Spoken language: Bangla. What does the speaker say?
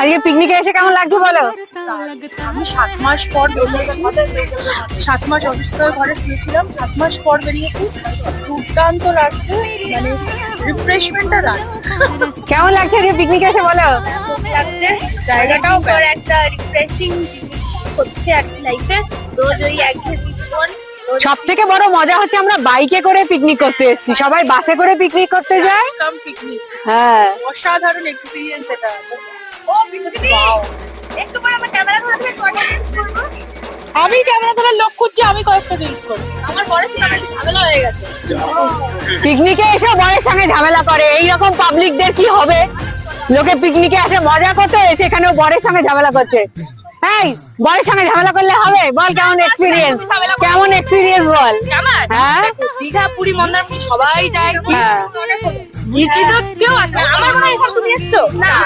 আজকে পিকনিকে এসে কেমন লাগছে বলো? আমি 7 মাস পর বেরিয়েছি। 7 মাস অসুস্থ হয়ে ঘরে শুয়েছিলাম, 7 মাস পর বেরিয়েছি। দুর্দান্ত লাগছে, মানে রিফ্রেশমেন্টটা রাখ কেমন লাগছে আজকে পিকনিকে এসে বলো? লাগছে। জায়গাটাও একটা রিফ্রেশিং হচ্ছে আর কি লাইফে। রোজ ওই একঘেয়েমি জীবন। সব থেকে বড় মজা হচ্ছে আমরা বাইকে করে পিকনিক করতে এসেছি, সবাই বাসে করে পিকনিক করতে যায়। কাম পিকনিক, হ্যাঁ, অসাধারণ এক্সপিরিয়েন্স এটা। ও ওয়াও, একটু পরে আমার ক্যামেরা ধরে আমি ক্যামেরা ধরে লোক খুঁজছি, আমি কয়েকটা রিলস করি। আমার বড় সঙ্গে ঝামেলা হয়ে গেছে। পিকনিকে এসে বরের সঙ্গে ঝামেলা করে, এইরকম পাবলিকদের কি হবে? লোকে পিকনিকে আসে মজা করতে, সেখানেও বরের সঙ্গে ঝামেলা করছে। এই, বরের সঙ্গে ঝামেলা করলে হবে? বল কেমন এক্সপিরিয়েন্স, কেমন এক্সপিরিয়েন্স বল। আমার হ্যাঁ, দীঘা, পুরী, মন্দারমণি সবাই যায়। হ্যাঁ। নিচে তো কেউ আসে না। আমার মনে হয় এখান থেকে এসছো না।